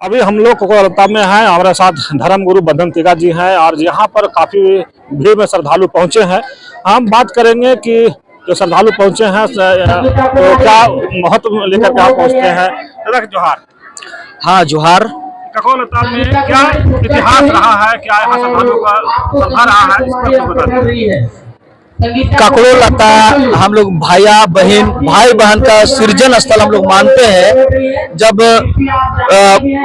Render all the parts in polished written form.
अभी हम लोग कोलकाता में हैं, हमारे साथ धर्मगुरु बंधन तिगा जी हैं और यहाँ पर काफी भीड़ में श्रद्धालु पहुंचे हैं। हम बात करेंगे कि जो श्रद्धालु पहुंचे हैं तो क्या महत्व लेकर के आप पहुंचते हैं। जोहार। हाँ जोहार। कोलकाता में क्या इतिहास रहा है, क्या यहाँ श्रद्धालु का श्रद्धा रहा है, इस पर बता दीजिए। काकड़ो लता हम लोग भाई बहन का सृजन स्थल हम लोग मानते हैं। जब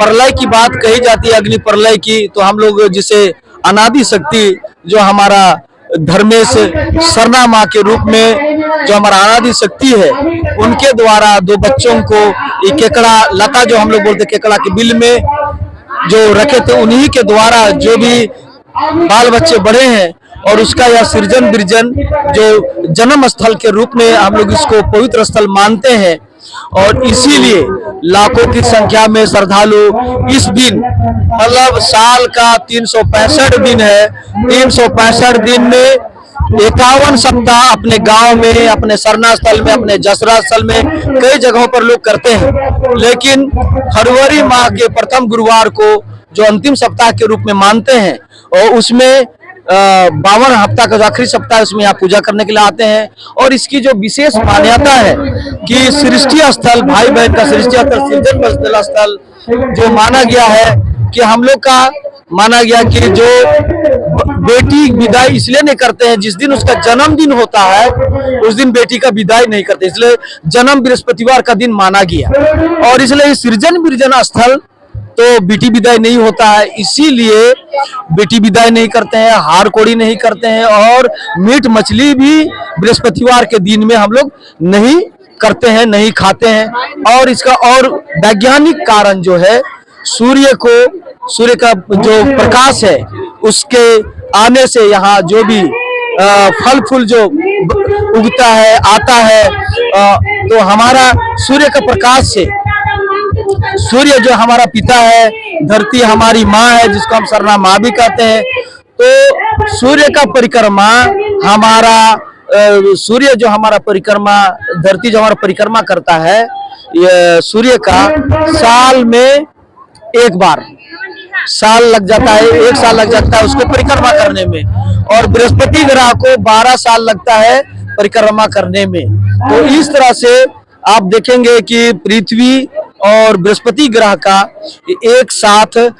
प्रलय की बात कही जाती है, अग्नि प्रलय की, तो हम लोग जिसे अनादि शक्ति जो हमारा धर्मेश सरना माँ के रूप में जो हमारा अनादि शक्ति है, उनके द्वारा दो बच्चों को केकड़ा लता जो हम लोग बोलते केकड़ा के बिल में जो रखे थे, उन्हीं के द्वारा जो भी बाल बच्चे बड़े हैं और उसका यह सृजन बिरजन जो जन्म स्थल के रूप में हम लोग इसको पवित्र स्थल मानते हैं। और इसीलिए लाखों की संख्या में श्रद्धालु इस दिन, मतलब साल का 365 दिन है, 365 दिन में 51 सप्ताह अपने गांव में, अपने सरना स्थल में, अपने जसरा स्थल में कई जगहों पर लोग करते हैं। लेकिन फरवरी माह के प्रथम गुरुवार को जो अंतिम सप्ताह के रूप में मानते हैं, और उसमें 52 हफ्ता का जो आखिरी सप्ताह, उसमें यहाँ पूजा करने के लिए आते हैं। और इसकी जो विशेष मान्यता है कि सृष्टि स्थल, भाई बहन का सृष्टि स्थल, सृजन स्थल जो माना गया है, कि हम लोग का माना गया कि जो बेटी विदाई इसलिए नहीं करते हैं, जिस दिन उसका जन्मदिन होता है उस दिन बेटी का विदाई नहीं करते, इसलिए जन्म बृहस्पतिवार का दिन माना गया। और इसलिए सृजन बिरजन स्थल तो बेटी विदाई नहीं होता है, इसीलिए बेटी विदाई नहीं करते हैं, हार कोड़ी नहीं करते हैं, और मीट मछली भी बृहस्पतिवार के दिन में हम लोग नहीं करते हैं, नहीं खाते हैं। और इसका और वैज्ञानिक कारण जो है, सूर्य का जो प्रकाश है उसके आने से यहाँ जो भी फल फूल जो उगता है, आता है, तो हमारा सूर्य का प्रकाश से, सूर्य जो हमारा पिता है, धरती हमारी माँ है जिसको हम सरना माँ भी कहते हैं, तो सूर्य का परिक्रमा हमारा सूर्य जो हमारा परिक्रमा, धरती जो हमारा परिक्रमा करता है, ये सूर्य का साल में एक बार साल लग जाता है, 1 साल लग जाता है उसको परिक्रमा करने में, और बृहस्पति ग्रह को 12 साल लगता है परिक्रमा करने में। तो इस तरह से आप देखेंगे कि पृथ्वी और बृहस्पति ग्रह का एक साथ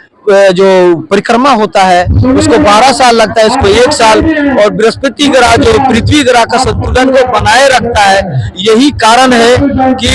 जो परिक्रमा होता है उसको 12 साल लगता है, इसको 1 साल। और बृहस्पति ग्रह जो पृथ्वी ग्रह का संतुलन को बनाए रखता है, यही कारण है कि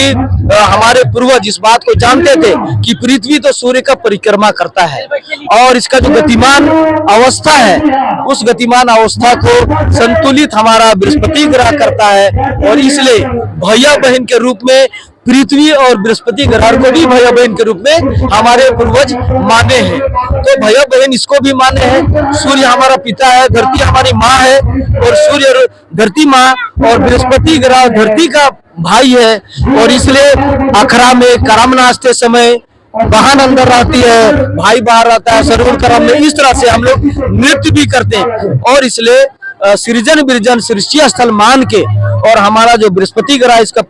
हमारे पूर्वज इस बात को जानते थे कि पृथ्वी तो सूर्य का परिक्रमा करता है, और इसका जो गतिमान अवस्था है, उस गतिमान अवस्था को संतुलित हमारा बृहस्पति ग्रह करता है। और इसलिए भैया बहन के रूप में पृथ्वी और बृहस्पति ग्रह को भी भैया बहन के रूप में हमारे पूर्वज माने हैं। तो भैया बहन इसको भी माने हैं, सूर्य हमारा पिता है, धरती हमारी माँ है, और सूर्य धरती माँ और बृहस्पति ग्रह धरती का भाई है। और इसलिए अखरा में करम नाचते समय बहन अंदर रहती है, भाई बाहर रहता है, सरगुण करम में, इस तरह से हम लोग नृत्य भी करते हैं। और इसलिए सृजन बिरजन सृष्टि स्थल मान के, और हमारा जो बृहस्पति ग्रह इसका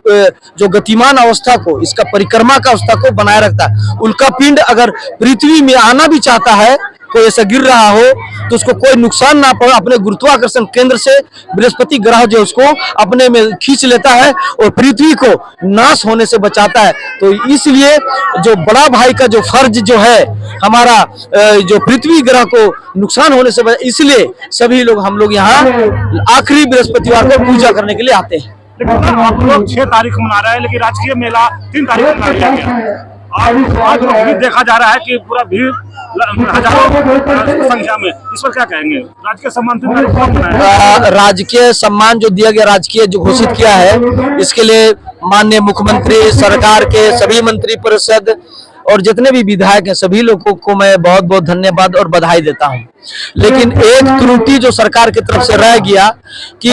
जो गतिमान अवस्था को, इसका परिक्रमा का अवस्था को बनाए रखता है। उनका पिंड अगर पृथ्वी में आना भी चाहता है, कोई ऐसा गिर रहा हो, तो उसको कोई नुकसान ना पड़े, अपने गुरुत्वाकर्षण केंद्र से बृहस्पति ग्रह जो उसको अपने में खींच लेता है और पृथ्वी को नाश होने से बचाता है। तो इसलिए जो बड़ा भाई का जो फर्ज जो है हमारा, जो पृथ्वी ग्रह को नुकसान होने से बचा, इसलिए सभी लोग हम लोग यहाँ आखिरी बृहस्पतिवार को पूजा करने के लिए आते हैं। लेकिन आप लोग 6 तारीख मना रहे हैं, लेकिन राजकीय मेला 3 तारीख को मना लिया गया। आज भी देखा जा रहा है कि पूरा भीड़ हजारों संख्या में, इस पर क्या कहेंगे? राजकीय सम्मान 3 तारीख को मनाया, राजकीय सम्मान जो दिया गया, राजकीय जो घोषित किया है, इसके लिए माननीय मुख्यमंत्री, सरकार के सभी मंत्री परिषद और जितने भी विधायक हैं, सभी लोगों को मैं बहुत बहुत धन्यवाद और बधाई देता हूं। लेकिन एक त्रुटि जो सरकार की तरफ से रह गया कि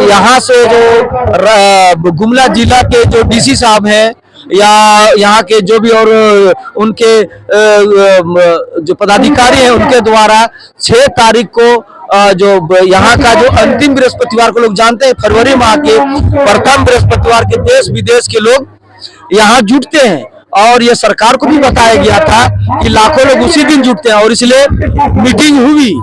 यहाँ से जो गुमला जिला के जो डीसी साहब हैं, या यहाँ के जो भी और उनके जो पदाधिकारी हैं, उनके द्वारा 6 तारीख को जो यहाँ का जो अंतिम बृहस्पतिवार को लोग जानते हैं, फरवरी माह के प्रथम बृहस्पतिवार के देश विदेश के लोग यहाँ जुटते हैं। और ये सरकार को भी बताया गया था कि लाखों लोग उसी दिन जुटते हैं, और इसलिए मीटिंग हुई।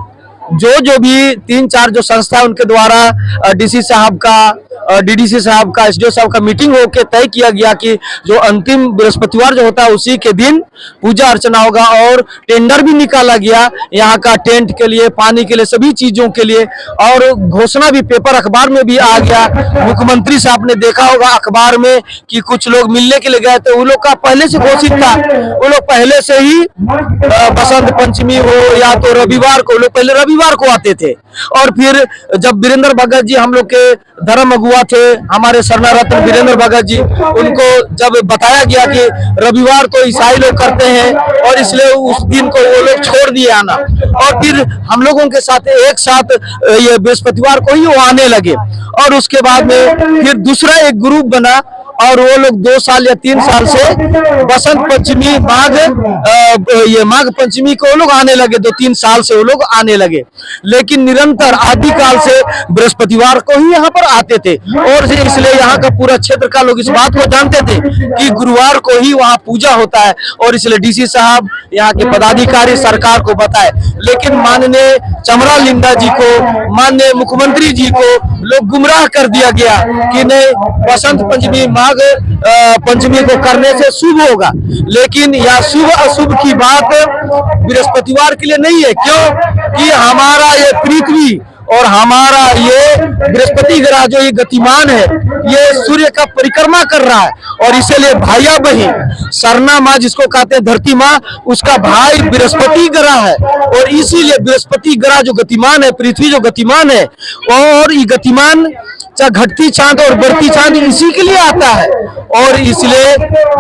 जो भी 3-4 जो संस्था उनके द्वारा डीसी साहब का, डीडीसी साहब का, एसडीओ साहब का मीटिंग होकर तय किया गया कि जो अंतिम बृहस्पतिवार जो होता है उसी के दिन पूजा अर्चना होगा। और टेंडर भी निकाला गया यहाँ का, टेंट के लिए, पानी के लिए, सभी चीजों के लिए। और घोषणा भी पेपर अखबार में भी आ गया। मुख्यमंत्री साहब ने देखा होगा अखबार में कि कुछ लोग मिलने के लिए गए थे, वो लोग का पहले से घोषित था। वो लोग पहले से ही बसंत पंचमी हो या तो रविवार को, लोग पहले रविवार को आते थे। और फिर जब वीरेंद्र भगत जी हम लोग के धर्म अगुआ थे, हमारे सरना रत्न वीरेंद्र भगत जी, उनको जब बताया गया कि रविवार को ईसाई लोग करते हैं और इसलिए उस दिन को वो लोग छोड़ दिए आना, और फिर हम लोगों के साथ एक साथ ये बृहस्पतिवार को ही वो आने लगे। और उसके बाद में फिर दूसरा एक ग्रुप बना और वो लोग 2 साल या 3 साल से बसंत पंचमी, माघ पंचमी को वो लोग आने लगे। 2-3 साल से वो लोग आने लगे, लेकिन निरंतर आदिकाल से बृहस्पतिवार को ही यहाँ पर आते थे। और इसलिए यहाँ का पूरा क्षेत्र का लोग इस बात को जानते थे कि गुरुवार को ही वहाँ पूजा होता है, और इसलिए डीसी साहब, यहाँ के पदाधिकारी सरकार को बताए। लेकिन माननीय चमरा लिंडा जी को, माननीय मुख्यमंत्री जी को लोग गुमराह कर दिया गया कि नहीं, बसंत पंचमी, माघ पंचमी को करने से शुभ होगा। लेकिन यह शुभ अशुभ की बात बृहस्पतिवार के लिए नहीं है। क्यों कि हमारा ये पृथ्वी और हमारा ये बृहस्पति ग्रह जो ये गतिमान है, ये सूर्य का परिक्रमा कर रहा है। और इसीलिए भाइया बहन, सरना माँ जिसको कहते हैं, धरती माँ, उसका भाई बृहस्पति ग्रह है। और इसीलिए बृहस्पति ग्रह जो गतिमान है, पृथ्वी जो गतिमान है, और ये गतिमान चाहे घटती चांद और बढ़ती चांद इसी के लिए आता है। और इसलिए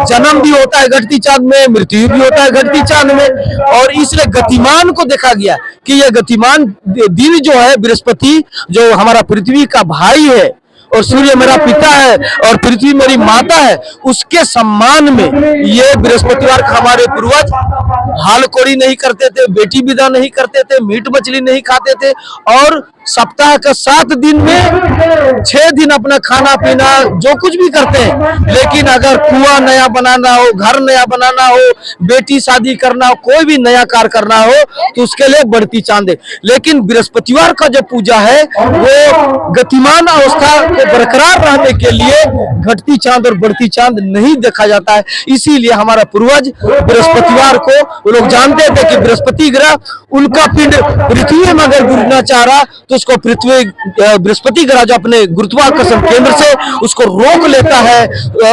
जन्म भी होता है घटती चांद में, मृत्यु भी होता है घटती चांद में। और इसलिए गतिमान को देखा गया कि यह गतिमान दिन जो है बृहस्पति, जो हमारा पृथ्वी का भाई है, और सूर्य मेरा पिता है और पृथ्वी मेरी माता है, उसके सम्मान में ये बृहस्पतिवार हमारे पूर्वज हाल कोड़ी नहीं करते थे, बेटी विदा नहीं करते थे, मीट मछली नहीं खाते थे। और सप्ताह का 7 दिन में 6 दिन अपना खाना पीना जो कुछ भी करते हैं। लेकिन अगर कुआं नया बनाना हो, घर नया बनाना हो, बेटी शादी करना हो, कोई भी नया कार्य करना हो, तो उसके लिए बढ़ती चांद है। लेकिन बृहस्पतिवार का जो पूजा है वो गतिमान अवस्था को बरकरार रहने के लिए घटती चांद और बढ़ती चांद नहीं देखा जाता है। इसीलिए हमारा पूर्वज बृहस्पतिवार को, वो लोग जानते थे कि बृहस्पति ग्रह उनका पिंड पृथ्वी में अगर गिरना चाह रहा तो उसको पृथ्वी, बृहस्पति ग्रह जो अपने गुरुत्वाकर्षण केंद्र से उसको रोक लेता है,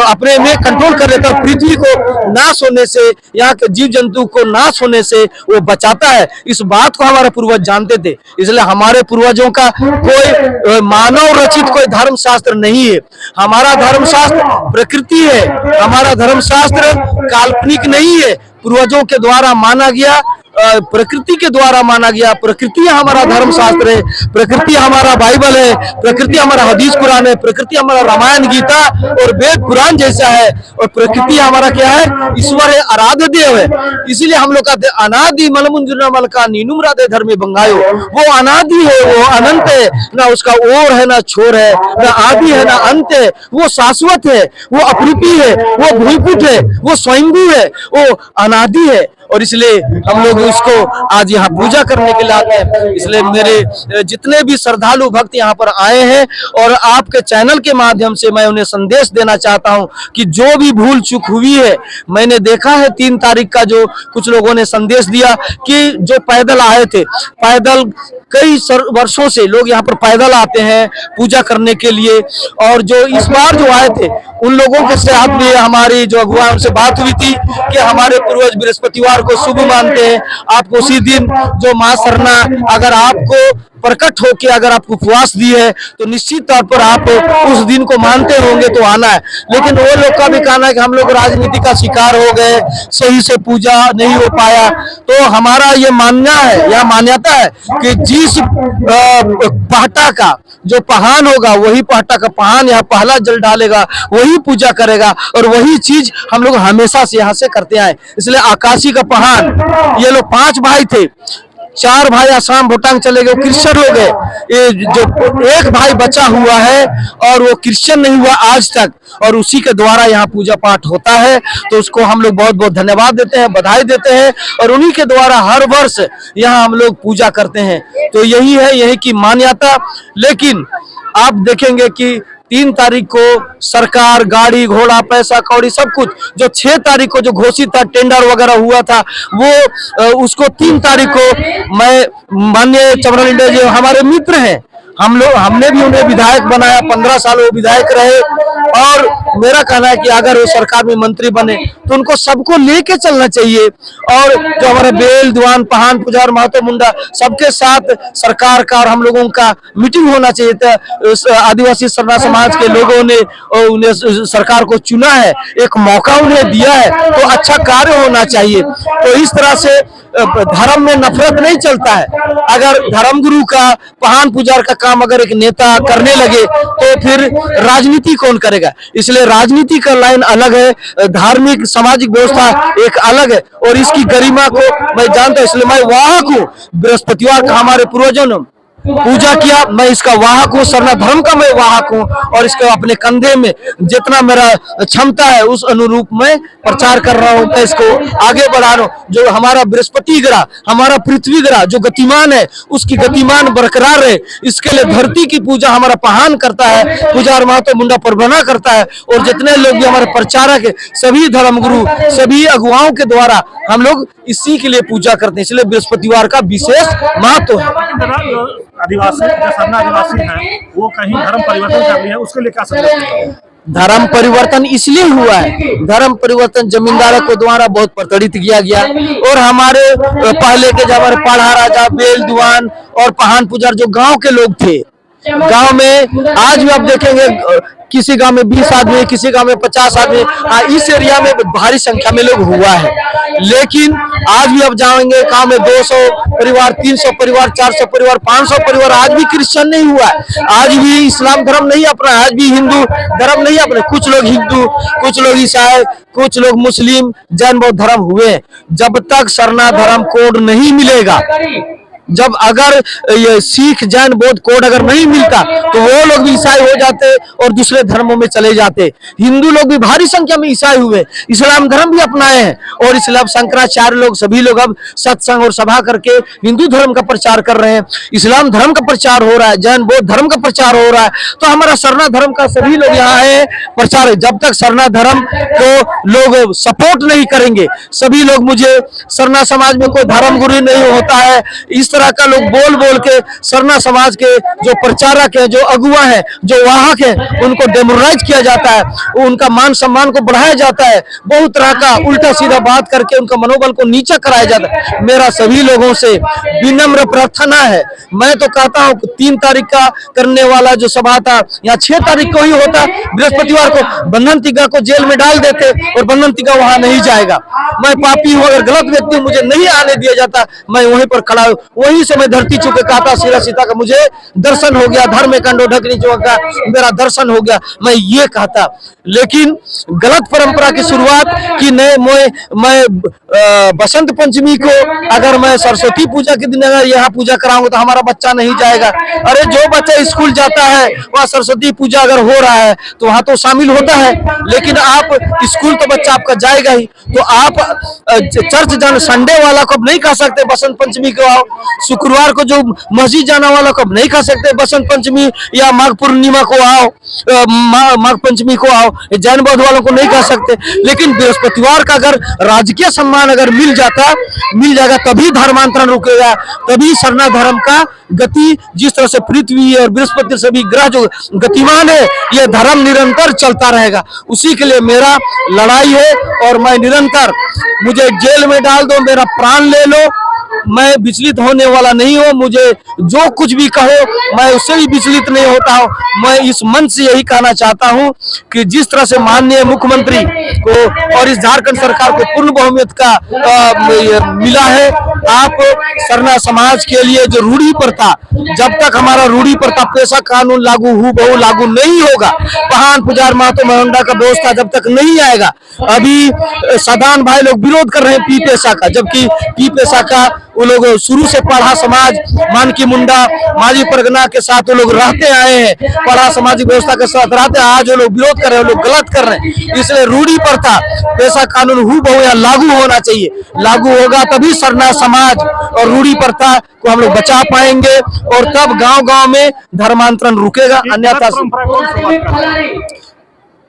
अपने में कंट्रोल कर लेता है। पृथ्वी को नाश होने से, यहाँ के जीव जंतु को नाश होने से वो बचाता है। इस बात को हमारे पूर्वज जानते थे। इसलिए हमारे पूर्वजों का कोई मानव रचित कोई धर्म शास्त्र नहीं है। हमारा धर्म शास्त्र प्रकृति है, हमारा धर्म शास्त्र काल्पनिक नहीं है, पूर्वजों के द्वारा माना गया, प्रकृति के द्वारा माना गया। प्रकृति हमारा धर्म शास्त्र है, प्रकृति हमारा बाइबल है, प्रकृति हमारा हदीस कुरान है, प्रकृति हमारा रामायण गीता और वेद पुराण जैसा है। और प्रकृति हमारा क्या है? ईश्वर है, आराध्य देव है। इसीलिए हम लोग कहते हैं अनादि मलमुंजुना मलका नीनुम राधे धर्मे बंगायो। वो अनादि है, वो अनंत है, ना उसका ओर है ना छोर है, ना आदि है ना अंत है। वो शाश्वत है, वो अपरूपी है, वो भूलपुट है, वो स्वयंभू है, वो अनादि है। और इसलिए हम लोग उसको आज यहाँ पूजा करने के लिए आते हैं। इसलिए मेरे जितने भी श्रद्धालु भक्त यहाँ पर आए हैं, और आपके चैनल के माध्यम से मैं उन्हें संदेश देना चाहता हूँ कि जो भी भूल चूक हुई है, मैंने देखा है 3 तारीख का जो कुछ लोगों ने संदेश दिया कि जो पैदल आए थे, पैदल कई वर्षों से लोग यहाँ पर पैदल आते हैं पूजा करने के लिए। और जो इस बार जो आए थे उन लोगों के साथ भी हमारी जो अगुआ उनसे बात हुई थी कि हमारे पूर्वज बृहस्पतिवार को शुभ मानते हैं। आपको उसी दिन जो मां सरना अगर आपको प्रकट होके अगर आपको उपवास दी है तो निश्चित तौर पर आप उस दिन को मानते होंगे तो आना है। लेकिन वो लोग का भी कहना है कि हम लोग राजनीति का शिकार हो गए, सही से पूजा नहीं हो पाया। तो हमारा ये मानना है या मान्यता है कि जिस पहटा का जो पहान होगा वही पहटा का पहान यहाँ पहला जल डालेगा, वही पूजा करेगा। और वही चीज हम लोग हमेशा से यहाँ से करते आए। इसलिए आकाशी का पहान, ये लोग 5 भाई थे, 4 भाई आसाम भूटान चले गए, क्रिश्चियन लोग हैं। ये जो एक भाई बचा हुआ है और वो क्रिश्चियन नहीं हुआ आज तक, और उसी के द्वारा यहाँ पूजा पाठ होता है। तो उसको हम लोग बहुत बहुत धन्यवाद देते हैं, बधाई देते हैं, और उन्हीं के द्वारा हर वर्ष यहाँ हम लोग पूजा करते हैं। तो यही है, यही की मान्यता। लेकिन आप देखेंगे कि 3 तारीख को सरकार गाड़ी घोड़ा पैसा कौड़ी सब कुछ जो 6 तारीख को जो घोषित था, टेंडर वगैरह हुआ था, वो उसको 3 तारीख को मैं माननीय चमरा लिंडे जी हमारे मित्र हैं, हमने भी उन्हें विधायक बनाया, 15 साल वो विधायक रहे। और मेरा कहना है कि अगर वो सरकार में मंत्री बने तो उनको सबको लेके चलना चाहिए, और जो हमारे बेल दीवान पहान पुजार महतो मुंडा सबके साथ सरकार का और हम लोगों का मीटिंग होना चाहिए था। आदिवासी सरना समाज के लोगों ने उन्हें सरकार को चुना है, एक मौका उन्हें दिया है, तो अच्छा कार्य होना चाहिए। तो इस तरह से धर्म में नफरत नहीं चलता है। अगर धर्मगुरु का पहान पुजार का काम अगर एक नेता करने लगे तो फिर राजनीति कौन करेगा। इसलिए राजनीति का लाइन अलग है, धार्मिक सामाजिक व्यवस्था एक अलग है, और इसकी गरिमा को मैं जानता हूं। इसलिए मैं वाहक हूँ, बृहस्पतिवार का हमारे पूर्वजों ने पूजा किया, मैं इसका वाहक हूँ, सरना धर्म का मैं वाहक हूँ, और इसको अपने कंधे में जितना मेरा क्षमता है उस अनुरूप में प्रचार कर रहा हूँ, मैं इसको आगे बढ़ा रहा हूँ। जो हमारा बृहस्पति ग्रह, हमारा पृथ्वी ग्रह जो गतिमान है, उसकी गतिमान बरकरार रहे, इसके लिए धरती की पूजा हमारा पहान करता है, पुजार महतो मुंडा परबना करता है, और जितने लोग भी हमारे प्रचारक है, सभी धर्मगुरु, सभी अगुवाओं के द्वारा हम लोग इसी के लिए पूजा करते हैं। इसलिए बृहस्पतिवार का विशेष महत्व है। आदिवासी जो सरना आदिवासी हैं वो कहीं धर्म परिवर्तन कर लिया है, उसके लिए क्या समझते? धर्म परिवर्तन इसलिए हुआ है, धर्म परिवर्तन जमींदारों के द्वारा बहुत प्रताड़ित किया गया, और हमारे पहले के जब हमारे पढ़ा राजा बेल दुआन और पहान पुजार जो गांव के लोग थे, गांव में आज भी आप देखेंगे किसी गांव में 20 आदमी, किसी गांव में 50 आदमी, इस एरिया में भारी संख्या में लोग हुआ है। लेकिन आज भी आप जाएंगे गांव में 200 परिवार, 300 परिवार, 400 परिवार, 500 परिवार, आज भी क्रिश्चियन नहीं हुआ है, आज भी इस्लाम धर्म नहीं अपना, आज भी हिंदू धर्म नहीं अपने। कुछ लोग हिंदू, कुछ लोग ईसाई, कुछ लोग मुस्लिम, जैन बौद्ध धर्म हुए। जब तक सरना धर्म कोड नहीं मिलेगा, जब अगर ये सिख जैन बौद्ध कोड अगर नहीं मिलता तो वो लोग भी ईसाई हो जाते और दूसरे धर्मों में चले जाते। हिंदू लोग भी भारी संख्या में ईसाई हुए, इस्लाम धर्म भी अपनाए हैं, और इस्लाम शंकराचार्य लोग सभी लोग अब सत्संग और सभा करके हिंदू धर्म का प्रचार कर रहे हैं, इस्लाम धर्म का प्रचार हो रहा है, जैन बौद्ध धर्म का प्रचार हो रहा है। तो हमारा सरना धर्म का सभी लोग यहाँ है प्रचार है। जब तक सरना धर्म को लोग सपोर्ट नहीं करेंगे, सभी लोग मुझे सरना समाज में कोई धर्म गुरु नहीं होता है, इस तरह का लोग बोल बोल के सरना समाज के जो प्रचारक है, जो अगुआ है, जो वाहक है, उनको डेमोराइज किया जाता है, उनका मान सम्मान को बढ़ाया जाता है, बहुत तरह का उल्टा सीधा बात करके उनका मनोबल को नीचा कराया जाता है। मेरा सभी लोगों से विनम्र प्रार्थना है, मैं तो कहता हूँ 3 तारीख का करने वाला जो सभा था या 6 तारीख को ही होता, बृहस्पतिवार को बंधन तिग्गा को जेल में डाल देते और बंधन तिग्गा वहां नहीं जाएगा। मैं पापी हूँ, अगर गलत व्यक्ति मुझे नहीं आने दिया जाता, मैं वहीं पर खड़ा, वहीं से मैं धरती चुके कहता सिरा सीता का मुझे दर्शन हो गया, धर्म में कंडो ढकनी चौका मेरा दर्शन हो गया, मैं ये कहता। लेकिन गलत परंपरा की शुरुआत कि नहीं, मैं बसंत पंचमी को अगर मैं सरस्वती पूजा के दिन अगर यहाँ पूजा कराऊंगा तो हमारा बच्चा नहीं जाएगा। अरे जो बच्चा स्कूल जाता है वहाँ सरस्वती पूजा अगर हो रहा है तो वहाँ तो शामिल होता है, लेकिन आप स्कूल तो बच्चा आपका जाएगा ही, तो आप चर्च जाना संडे वाला को नहीं कह सकते बसंत पंचमी को आओ, शुक्रवार को जो मस्जिद जाने वाला को नहीं कह सकते बसंत पंचमी या माघ पूर्णिमा को आओ, माघ पंचमी को आओ, जैन बौद्ध वालों को नहीं कह सकते। लेकिन बृहस्पतिवार का अगर राजकीय सम्मान अगर मिल जाएगा तभी धर्मांतरण रुकेगा, तभी सरना धर्म का गति, जिस तरह से पृथ्वी और बृहस्पति सभी ग्रह जो गतिमान है, ये धर्म निरंतर चलता रहेगा। उसी के लिए मेरा लड़ाई है, और मैं निरंतर, मुझे जेल में डाल दो, मेरा प्राण ले लो, मैं विचलित होने वाला नहीं हूँ। मुझे जो कुछ भी कहो मैं उससे भी विचलित नहीं होता हूँ। मैं इस मंच से यही कहना चाहता हूँ कि जिस तरह से माननीय मुख्यमंत्री को और इस झारखंड सरकार को पूर्ण बहुमत का मिला है, आप सरना समाज के लिए जो रूढ़ी प्रथा, जब तक हमारा रूढ़ी प्रथा पेशा कानून लागू हूबहू लागू नहीं होगा, पहान पुजार महतो महंडा का व्यवस्था जब तक नहीं आएगा। अभी सदान भाई लोग विरोध कर रहे हैं पी पेशा का, जबकि पी पेशा का वो लोग शुरू से पढ़ा समाज मानकी मुंडा माजी परगना के साथ वो लोग रहते आए हैं, पढ़ा सामाजिक व्यवस्था के साथ रहते हैं। आज वो लोग विरोध कर रहे हैं, वो लोग गलत कर रहे हैं। इसलिए रूढ़ी प्रथा पेशा कानून हूबहू यहाँ लागू होना चाहिए। लागू होगा तभी सरना समाज और रूढ़ी प्रथा को हम लोग बचा पाएंगे और तब गांव-गांव में धर्मांतरण रुकेगा। अन्यथा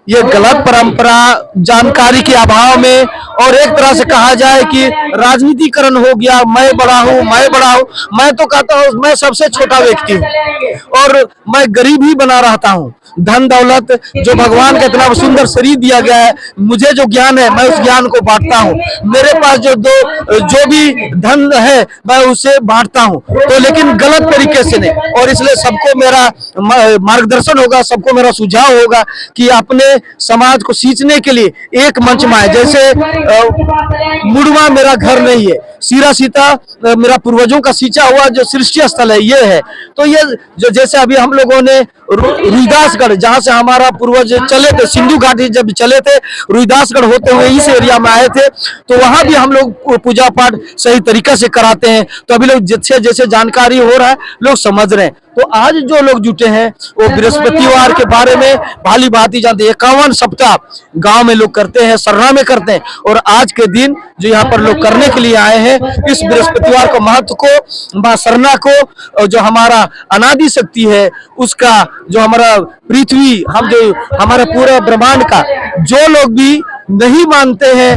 ये गलत परंपरा जानकारी के अभाव में और एक तरह से कहा जाए कि राजनीतिकरण हो गया। मैं बड़ा हूँ, मैं बड़ा हूँ। मैं तो कहता हूँ मैं सबसे छोटा व्यक्ति हूँ और मैं गरीब ही बना रहता हूँ। धन दौलत जो भगवान का इतना सुंदर शरीर दिया गया है, मुझे जो ज्ञान है मैं उस ज्ञान को बांटता हूँ। मेरे पास जो भी धन है मैं उसे बांटता हूँ, तो लेकिन गलत तरीके से नहीं। और इसलिए सबको मेरा मार्गदर्शन होगा, सबको मेरा सुझाव होगा कि अपने समाज को सींचने के लिए एक मंच में आए। जैसे मुड़वा मेरा घर नहीं है, सीरा सीता मेरा पूर्वजों का सींचा हुआ जो सृष्टि स्थल है ये है। तो ये जो जैसे अभी हम लोगों ने रुईदासगढ़, जहां से हमारा पूर्वज चले थे, सिंधु घाटी जब चले थे, रुईदासगढ़ होते हुए इस एरिया में आए थे, तो वहां भी हम लोग पूजा पाठ सही तरीके से कराते हैं। तो अभी लोग जैसे जैसे जानकारी हो रहा है लोग समझ रहे हैं। तो आज जो लोग जुटे हैं वो बृहस्पतिवार के बारे में भाली भांति जानते हैं। 51 सप्ताह गांव में लोग करते हैं, सरना में करते हैं, और आज के दिन जो यहाँ पर लोग करने के लिए आए हैं, इस बृहस्पतिवार को महत्व को, मां सरना को, जो हमारा अनादि शक्ति है उसका, जो हमारा पृथ्वी, हम जो हमारे पूरे ब्रह्मांड का जो लोग भी नहीं मानते हैं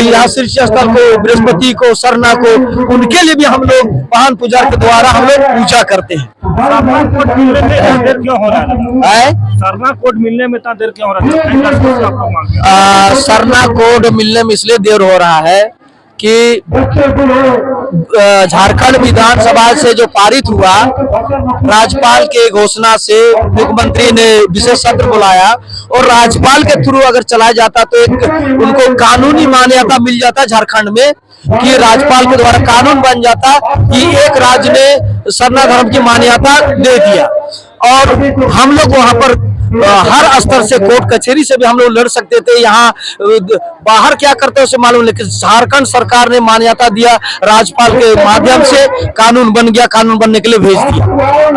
यहाँ सृष्टि स्थल को, बृहस्पति को, सरना को, उनके लिए भी हम लोग वाहन पूजा के द्वारा हम लोग पूजा करते हैं। सरना कोड मिलने में इतना देर क्यों हो रहा है? सरना कोड मिलने में इतना देर क्यों हो रहा है? सरना कोड मिलने में इसलिए देर हो रहा है कि झारखंड विधानसभा से जो पारित हुआ, राज्यपाल के घोषणा से मुख्यमंत्री ने विशेष सत्र बुलाया और राज्यपाल के थ्रू अगर चलाया जाता तो एक उनको कानूनी मान्यता मिल जाता झारखंड में, कि राज्यपाल के द्वारा कानून बन जाता कि एक राज्य ने सरना धर्म की मान्यता दे दिया और हम लोग वहां पर हर स्तर से कोर्ट कचहरी से भी हम लोग लड़ सकते थे। यहाँ बाहर क्या करते हैं उसे मालूम, लेकिन झारखंड सरकार ने मान्यता दिया, राज्यपाल के माध्यम से कानून बन गया, कानून बनने के लिए भेज दिया।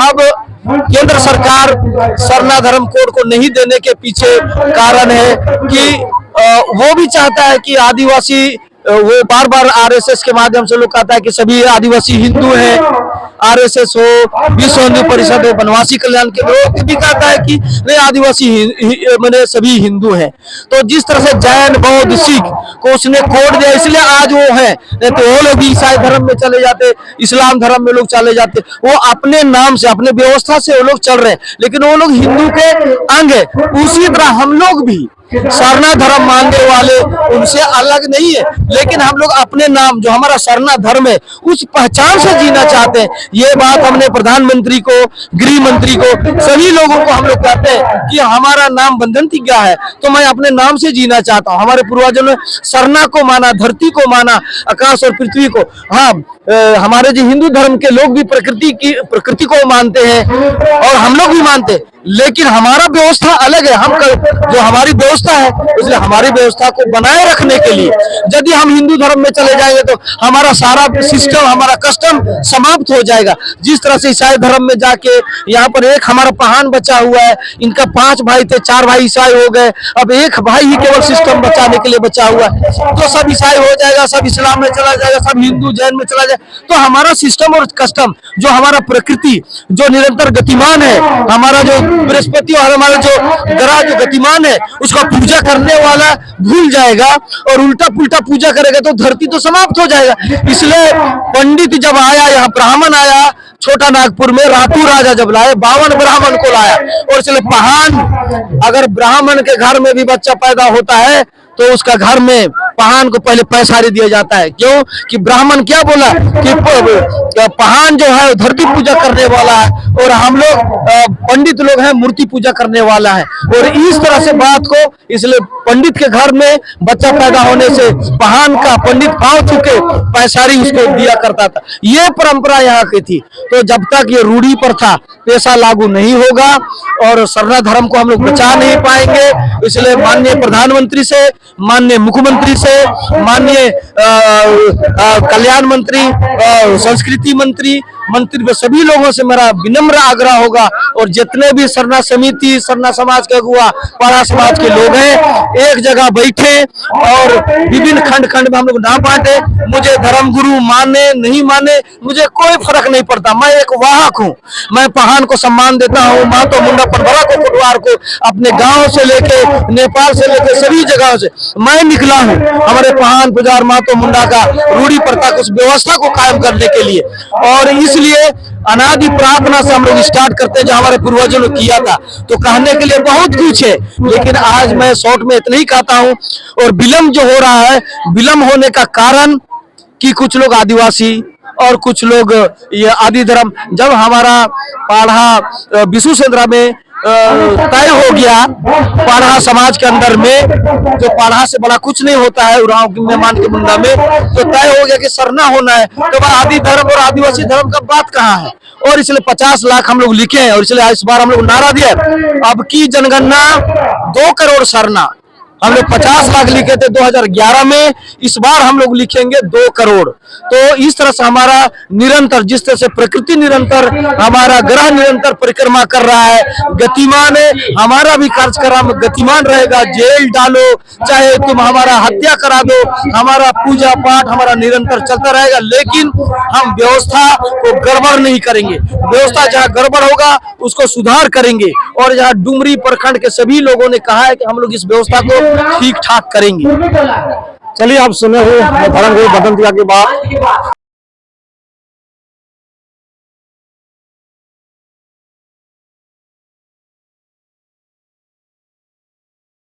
अब केंद्र सरकार सरना धर्म कोड को नहीं देने के पीछे कारण है कि वो भी चाहता है कि आदिवासी, वो बार बार आरएसएस के माध्यम से लोग कहता है कि सभी आदिवासी हिंदू हैं, आरएसएस हो, विश्व हिंदू परिषद हो, वनवासी कल्याण के लोग भी कहता है कि नहीं आदिवासी मैंने सभी हिंदू हैं। तो जिस तरह से जैन, बौद्ध, सिख को उसने कोड दिया, इसलिए आज वो है, नहीं तो वो लोग भी ईसाई धर्म में चले जाते, इस्लाम धर्म में लोग चले जाते। वो अपने नाम से, अपने व्यवस्था से वो लोग चल रहे हैं, लेकिन वो लोग हिंदू के अंग है। उसी तरह हम लोग भी सरना धर्म मानने वाले उनसे अलग नहीं है, लेकिन हम लोग अपने नाम जो हमारा सरना धर्म है उस पहचान से जीना चाहते हैं। ये बात हमने प्रधानमंत्री को, गृह मंत्री को, सभी लोगों को हम लोग कहते हैं कि हमारा नाम बंधनतिज्ञा है, तो मैं अपने नाम से जीना चाहता हूँ। हमारे पूर्वजों ने सरना को माना, धरती को माना, आकाश और पृथ्वी को। हाँ, हमारे जो हिंदू धर्म के लोग भी प्रकृति को मानते हैं और हम लोग भी मानते हैं, लेकिन हमारा व्यवस्था अलग है। हम जो हमारी व्यवस्था है, इसलिए हमारी व्यवस्था को बनाए रखने के लिए यदि हम हिंदू धर्म में चले जाएंगे तो हमारा सारा सिस्टम, हमारा कस्टम समाप्त हो जाएगा। जिस तरह से ईसाई धर्म में जाके यहाँ पर एक हमारा पहान बचा हुआ है, इनका 5 भाई थे, 4 भाई ईसाई हो गए, अब एक भाई ही केवल सिस्टम बचाने के लिए बचा हुआ है, तो सब ईसाई हो जाएगा, सब इस्लाम में चला जाएगा, सब हिंदू जैन में चला जाएगा। तो हमारा सिस्टम और कस्टम, जो हमारा प्रकृति जो निरंतर गतिमान है, हमारा जो बृहस्पति और हमारा जो ग्रह जो गतिमान है, उसका पूजा करने वाला भूल जाएगा और उल्टा पुल्टा पूजा करेगा तो धरती तो समाप्त हो जाएगा। इसलिए पंडित जब आया, यहाँ ब्राह्मण आया छोटा नागपुर में, रातू राजा जब लाए 52 ब्राह्मण को लाया, और इसलिए पहान, अगर ब्राह्मण के घर में भी बच्चा पैदा होता है तो उसका घर में पहान को पहले पैसारी दिया जाता है। क्यों कि ब्राह्मण क्या बोला कि पहान जो है धरती पूजा करने वाला है और हम लोग पंडित लोग हैं मूर्ति पूजा करने वाला है। और इस तरह से बात को इसलिए पंडित के घर में बच्चा पैदा होने से पहान का पंडित पांव चुके पैसारी उसको दिया करता था। ये परंपरा यहाँ की थी। तो जब तक ये रूढ़ी प्रथा पेशा लागू नहीं होगा और सरना धर्म को हम लोग बचा नहीं पाएंगे। इसलिए माननीय प्रधानमंत्री से, माननीय मुख्यमंत्री से, माननीय कल्याण मंत्री, संस्कृति मंत्री में सभी लोगों से मेरा विनम्र आग्रह होगा और जितने भी सरना समिति, सरना समाज के अगुआ, पाड़ा समाज के लोग हैं, एक जगह बैठे और विभिन्न खंड खंड में हम लोग ना बांटे। मुझे धर्मगुरु माने नहीं माने मुझे कोई फर्क नहीं पड़ता। मैं एक वाहक हूँ। मैं पहान को सम्मान देता हूँ, महतो मुंडा पनभरा को, कुटवार को, अपने गांव से लेके नेपाल से लेके सभी जगहों से मैं निकला हूँ हमारे पहान पुजार महतो मुंडा का रूढ़ी प्रथा को, उस व्यवस्था को कायम करने के लिए। और इसलिए अनादि प्रार्थना से हम लोग स्टार्ट करते हैं जो हमारे पूर्वजों ने किया था। तो कहने के लिए बहुत कुछ है, लेकिन आज मैं शॉर्ट में इतना ही कहता हूँ। और विलम्ब जो हो रहा है, विलम्ब होने का कारण कि कुछ लोग आदिवासी और कुछ लोग ये आदि धर्म, जब हमारा पाढ़ा विशु सेंद्रा में तय हो गया पाढ़ा समाज के अंदर में, जो पाढ़ा से बड़ा कुछ नहीं होता है उरांव में मान के मुंडा में, तो तय हो गया कि सरना होना है। तो आदि धर्म और आदिवासी धर्म का बात कहाँ है। और इसलिए 50 लाख हम लोग लिखे हैं और इसलिए इस बार हम लोग नारा दिया अब की जनगणना 2 करोड़ सरना। हम लोग 50 लाख लिखे थे 2011 में, इस बार हम लोग लिखेंगे 2 करोड़। तो इस तरह से हमारा निरंतर, जिस तरह से प्रकृति निरंतर, हमारा ग्रह निरंतर परिक्रमा कर रहा है, गतिमान है, हमारा भी कार्यक्रम गतिमान रहेगा। जेल डालो, चाहे तुम हमारा हत्या करा दो, हमारा पूजा पाठ हमारा निरंतर चलता रहेगा। लेकिन हम व्यवस्था को गड़बड़ नहीं करेंगे। व्यवस्था जहाँ गड़बड़ होगा उसको सुधार करेंगे। और जहाँ डुमरी प्रखंड के सभी लोगों ने कहा है कि हम लोग इस व्यवस्था को ठीक ठाक करेंगे। चलिए आप सुने हुए धर्मगुरु बदन तिवारी की बात।